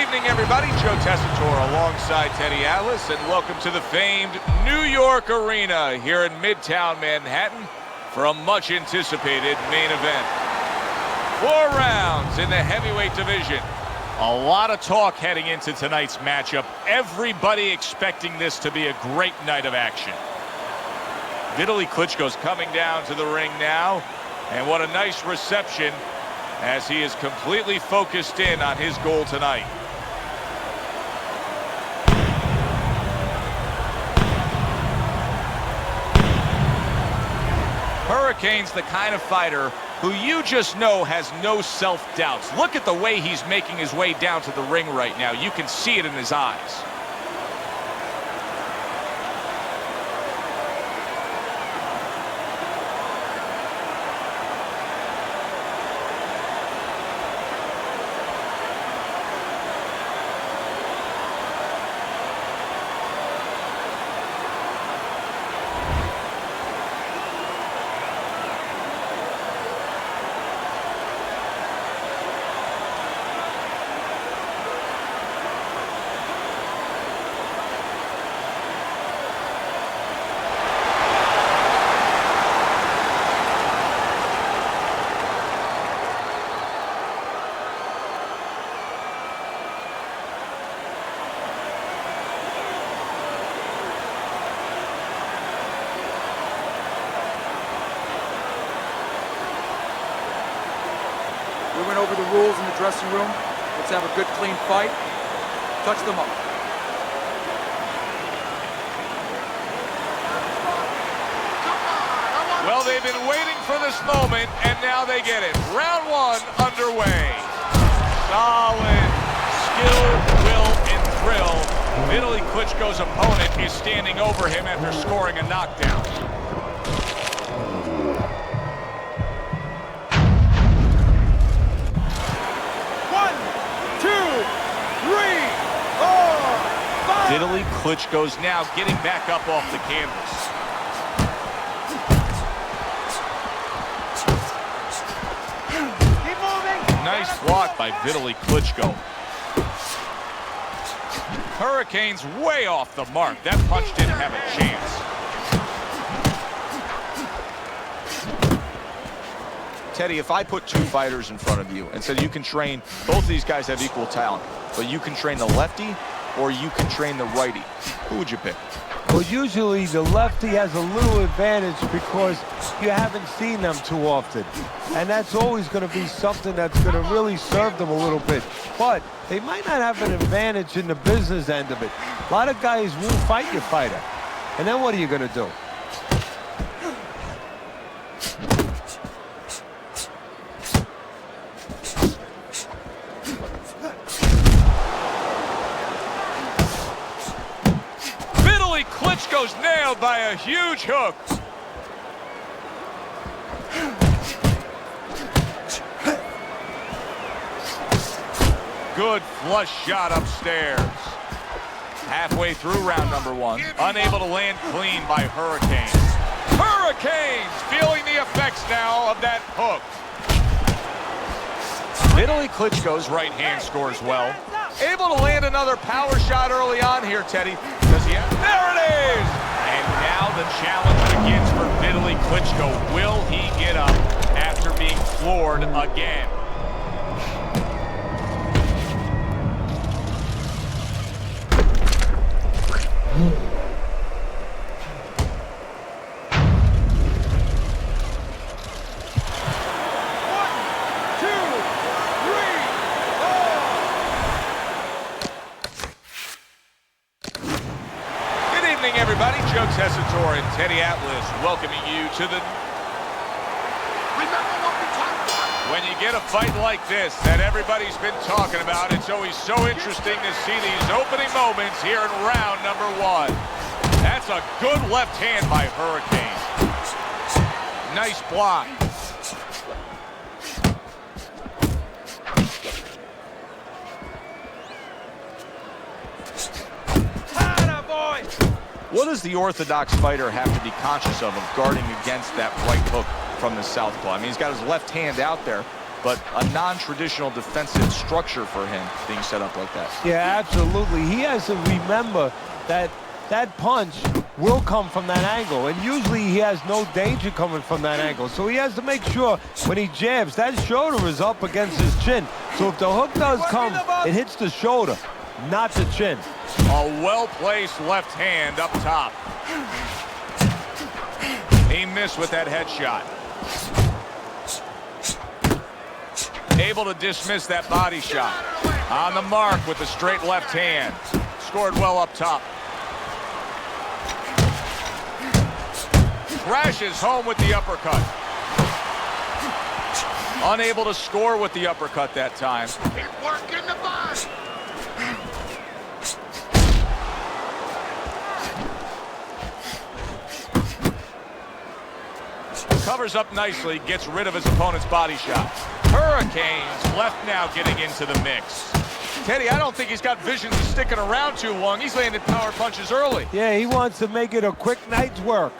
evening, everybody. Joe Tessitore alongside Teddy Atlas, and welcome to the famed New York Arena here in Midtown Manhattan for a much-anticipated main event. 4 rounds in the heavyweight division. A lot of talk heading into tonight's matchup. Everybody expecting this to be a great night of action. Vitali Klitschko's coming down to the ring now, and what a nice reception as he is completely focused in on his goal tonight. Hurricane's the kind of fighter who you just know has no self-doubts. Look at the way he's making his way down to the ring right now. You can see it in his eyes. We went over the rules in the dressing room. Let's have a good, clean fight. Touch them up. Well, they've been waiting for this moment, and now they get it. Round 1 underway. Solid skill, will, and thrill. Vitali Klitschko's opponent is standing over him after scoring a knockdown. Vitali Klitschko's now getting back up off the canvas. Keep moving. Nice block by Vitali Klitschko. Hurricane's way off the mark. That punch didn't have a chance. Teddy, if I put 2 fighters in front of you and said you can train, both of these guys have equal talent, but you can train the lefty or you can train the righty, who would you pick? Well, usually the lefty has a little advantage because you haven't seen them too often. And that's always going to be something that's going to really serve them a little bit. But they might not have an advantage in the business end of it. A lot of guys won't fight your fighter. And then what are you going to do? Klitschko's nailed by a huge hook. Good flush shot upstairs. Halfway through round number 1. Unable to land clean by Hurricanes. Hurricanes feeling the effects now of that hook. Vitali Klitschko's right hand scores well. Able to land another power shot early on here, Teddy. There it is! And now the challenge begins for Vitali Klitschko. Will he get up after being floored again? Everybody, Joe Tessitore and Teddy Atlas welcoming you to the... When you get a fight like this that everybody's been talking about, it's always so interesting to see these opening moments here in round number 1. That's a good left hand by Hurricane. Nice block. What does the orthodox fighter have to be conscious of guarding against that right hook from the southpaw? I mean, he's got his left hand out there, but a non-traditional defensive structure for him being set up like that. Yeah, absolutely. He has to remember that that punch will come from that angle, and usually he has no danger coming from that angle. So he has to make sure when he jabs, that shoulder is up against his chin. So if the hook does come, it hits the shoulder, not the chin. A well-placed left hand up top. He missed with that headshot. Able to dismiss that body shot. On the mark with the straight left hand. Scored well up top. Crashes home with the uppercut. Unable to score with the uppercut that time. Working the body. Covers up nicely, gets rid of his opponent's body shot. Hurricanes left now getting into the mix. Teddy, I don't think he's got visions of sticking around too long. He's landing power punches early. Yeah, he wants to make it a quick night's work.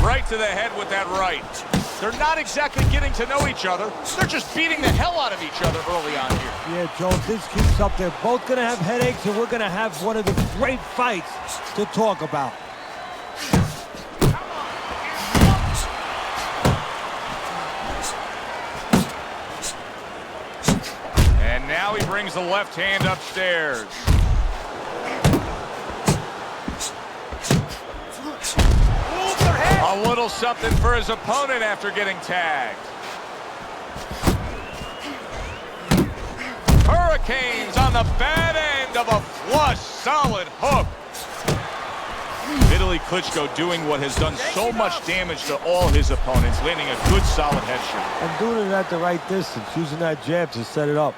Right to the head with that right. They're not exactly getting to know each other. They're just beating the hell out of each other early on here. Yeah, Joe, if this keeps up, they're both going to have headaches, and we're going to have one of the great fights to talk about. And now he brings the left hand upstairs. A little something for his opponent after getting tagged. Hurricanes on the bad end of a flush, solid hook. Vitali Klitschko doing what has done so much damage to all his opponents, landing a good, solid headshot. And doing it at the right distance, using that jab to set it up.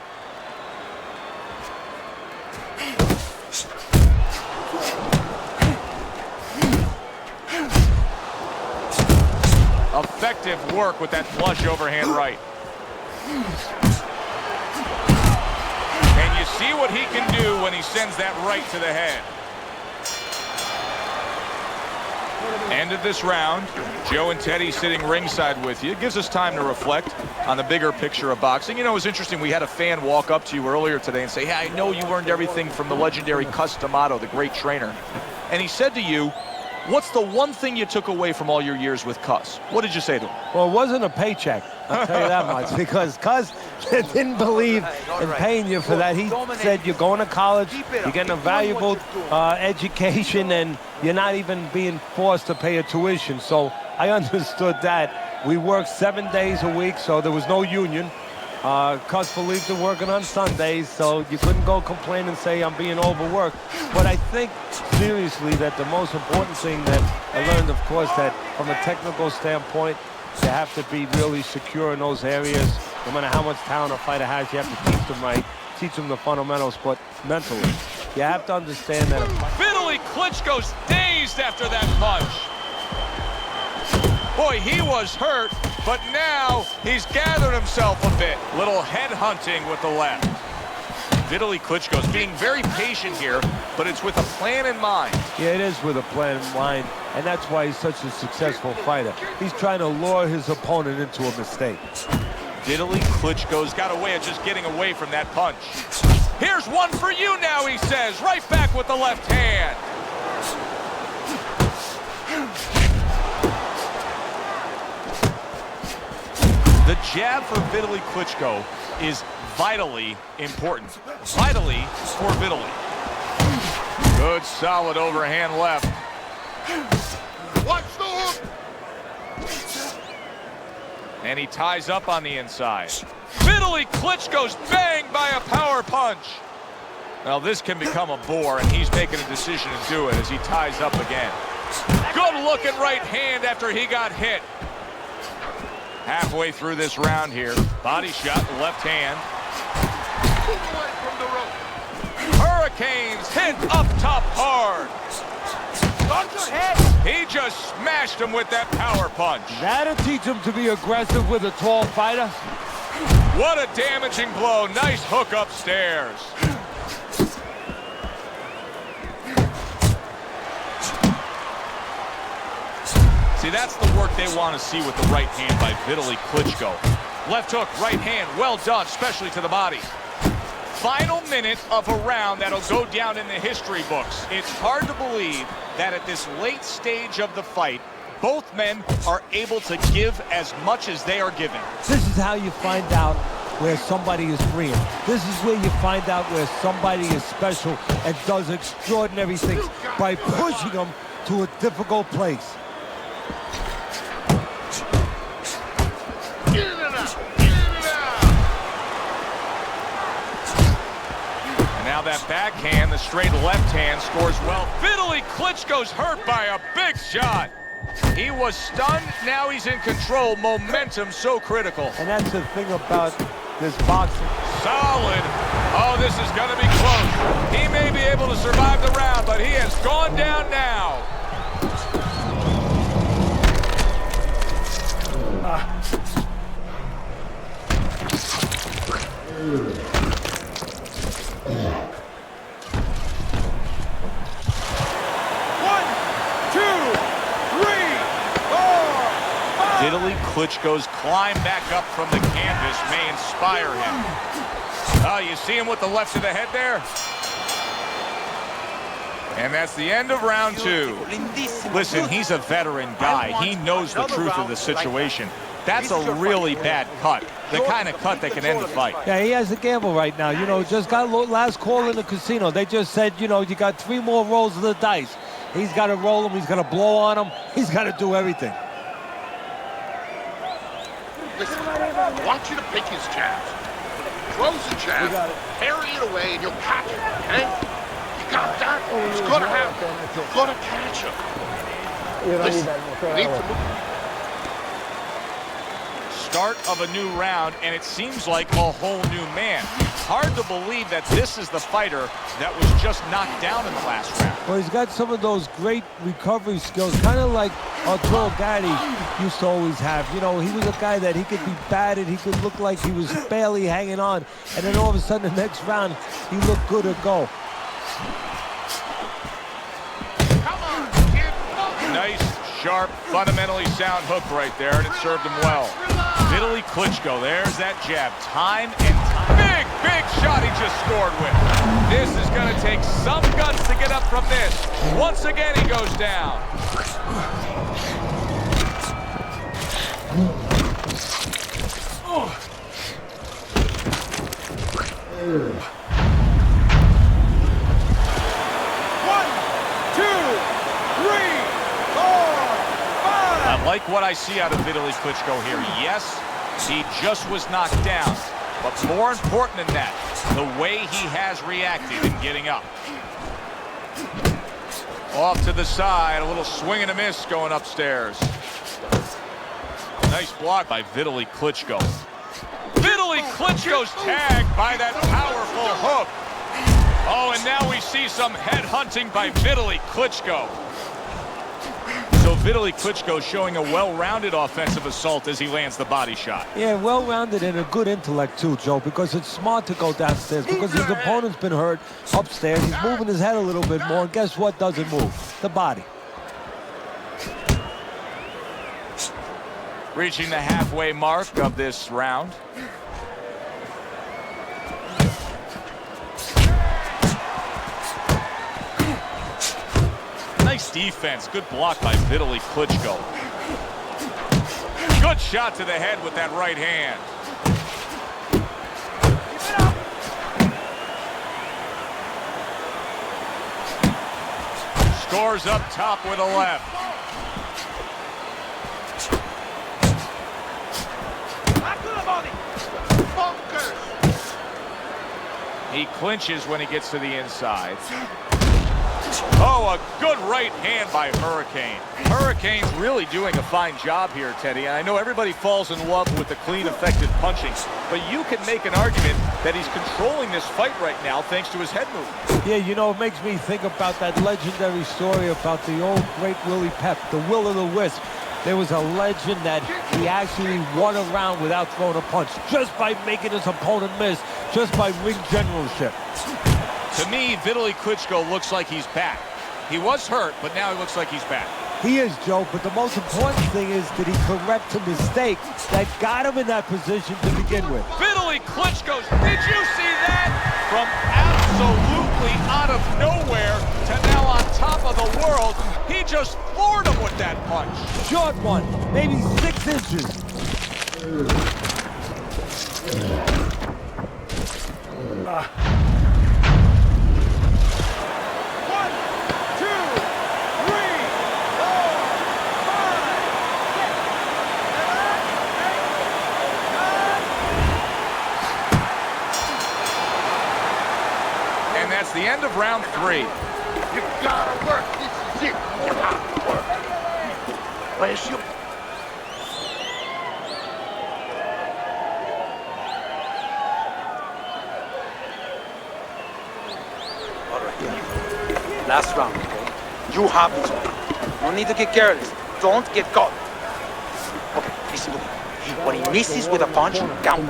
Effective work with that flush overhand right. And you see what he can do when he sends that right to the head. End of this round. Joe and Teddy sitting ringside with you. It gives us time to reflect on the bigger picture of boxing. You know, it was interesting. We had a fan walk up to you earlier today and say, hey, I know you learned everything from the legendary Cus D'Amato, the great trainer. And he said to you, what's the one thing you took away from all your years with Cus? What did you say to him? Well, it wasn't a paycheck, I'll tell you that much, because Cus didn't believe in paying you for that. He said you're going to college, you're getting a valuable education, and you're not even being forced to pay a tuition. So I understood that. We worked 7 days a week, so there was no union. Cus believed in working on Sundays, so you couldn't go complain and say I'm being overworked. But I think, seriously, that the most important thing that I learned, of course, that from a technical standpoint, you have to be really secure in those areas. No matter how much talent a fighter has, you have to teach them right, teach them the fundamentals, but mentally. You have to understand that. Vitali Klitschko's dazed after that punch. Boy, he was hurt, but now he's gathered himself a bit. Little head hunting with the left. Vitali Klitschko's being very patient here, but it's with a plan in mind. Yeah, it is with a plan in mind, and that's why he's such a successful fighter. He's trying to lure his opponent into a mistake. Vitali Klitschko's got a way of just getting away from that punch. Here's one for you now, he says, right back with the left hand. The jab for Vitali Klitschko is vitally important. Vitally for Vitali. Good, solid overhand left. Watch the hook. And he ties up on the inside. Vitali Klitschko's banged by a power punch. Well, this can become a bore, and he's making a decision to do it as he ties up again. Good looking right hand after he got hit. Halfway through this round here. Body shot, left hand. Away from the rope. Hurricanes hit up top hard. He just smashed him with that power punch. That'll teach him to be aggressive with a tall fighter. What a damaging blow. Nice hook upstairs. See, that's the work they want to see with the right hand by Vitali Klitschko. Left hook, right hand, well done, especially to the body. Final minute of a round that'll go down in the history books. It's hard to believe that at this late stage of the fight, both men are able to give as much as they are giving. This is how you find out where somebody is freeing. This is where you find out where somebody is special and does extraordinary things by pushing them to a difficult place. Get it out! Get it out! And now that backhand, the straight left hand scores well. Vitali Klitschko's hurt by a big shot. He was stunned, now he's in control. Momentum so critical. And that's the thing about this boxing. Solid. Oh, this is going to be close. He may be able to survive the round, but he has gone down now. Vitali Klitschko's climb back up from the canvas may inspire him. Oh, you see him with the left to the head there? And that's the end of round two. Listen, he's a veteran guy. He knows the truth of the situation. That's a really bad cut. The kind of cut that can end the fight. Yeah, he has a gamble right now. You know, just got last call in the casino. They just said, you know, you got 3 more rolls of the dice. He's got to roll them. He's got to blow on them. He's got to do everything. Listen, I want you to pick his jabs. Throws the jab, parry it away, and you'll catch it, okay? You got that? It's gonna happen. You're gonna catch him. Listen, you need to move. Start of a new round, and it seems like a whole new man. Hard to believe that this is the fighter that was just knocked down in the last round. Well, he's got some of those great recovery skills, kind of like Arturo Gatti used to always have. You know, he was a guy that he could be batted, he could look like he was barely hanging on, and then all of a sudden the next round, he looked good to go. Come on, kid. Nice, sharp, fundamentally sound hook right there, and it served him well. Vitali Klitschko, there's that jab, time and time. Big shot he just scored with. This is going to take some guts to get up from this. Once again, he goes down. I like what I see out of Vitali Klitschko here. Yes, he just was knocked down. But more important than that, the way he has reacted in getting up. Off to the side, a little swing and a miss going upstairs. Nice block by Vitali Klitschko. Vitali Klitschko's tagged by that powerful hook. Oh, and now we see some head hunting by Vitali Klitschko. So Vitali Klitschko showing a well-rounded offensive assault as he lands the body shot. Yeah, well-rounded and a good intellect too, Joe, because it's smart to go downstairs because his opponent's been hurt upstairs. He's moving his head a little bit more, and guess what doesn't move? The body. Reaching the halfway mark of this round. Nice defense. Good block by Vitali Klitschko. Good shot to the head with that right hand. Scores up top with a left. He clinches when he gets to the inside. Oh, a good right hand by Hurricane. Hurricane's really doing a fine job here, Teddy. And I know everybody falls in love with the clean, effective punching, but you can make an argument that he's controlling this fight right now thanks to his head movement. Yeah, you know, it makes me think about that legendary story about the old great Willie Pep, the Will of the Wisp. There was a legend that he actually won a round without throwing a punch, just by making his opponent miss, just by ring generalship. To me, Vitali Klitschko looks like he's back. He was hurt, but now he looks like he's back. He is, Joe, but the most important thing is that he corrects a mistake that got him in that position to begin with. Vitali Klitschko, did you see that? From absolutely out of nowhere to now on top of the world, he just floored him with that punch. Short one, maybe 6 inches. And that's the end of round 3. You gotta work. This is it. You have to work. Where's your... All right. Last round, okay? You have this one. No need to get careless. Don't get caught. Okay, listen to me. When he misses with a punch, count.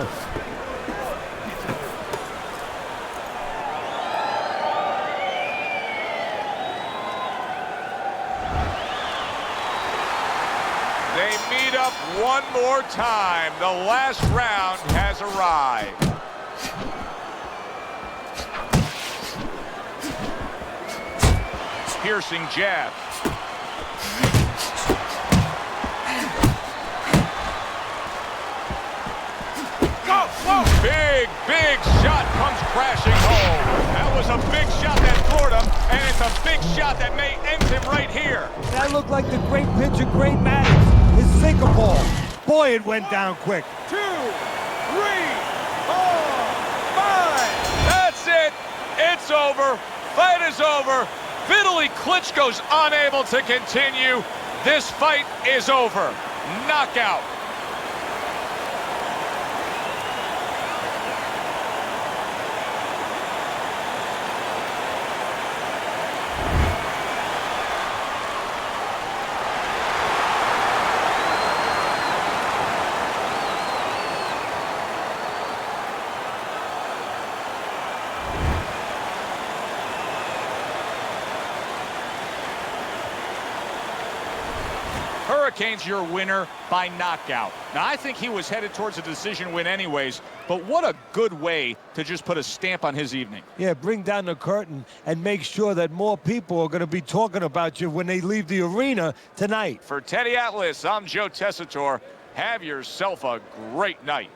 They meet up one more time. The last round has arrived. Piercing jab. Go! Whoa! Big shot comes crashing home. That was a big shot that floored him, and it's a big shot that may end him right here. That looked like the great pitcher, Great Maddox. His sinker ball. Boy, it went down quick. 2, 3, 4, 5. That's it. It's over. Fight is over. Vitali Klitschko's unable to continue. This fight is over. Knockout. Hurricanes your winner by knockout. Now, I think he was headed towards a decision win anyways, but what a good way to just put a stamp on his evening. Yeah, bring down the curtain and make sure that more people are going to be talking about you when they leave the arena tonight. For Teddy Atlas, I'm Joe Tessitore. Have yourself a great night.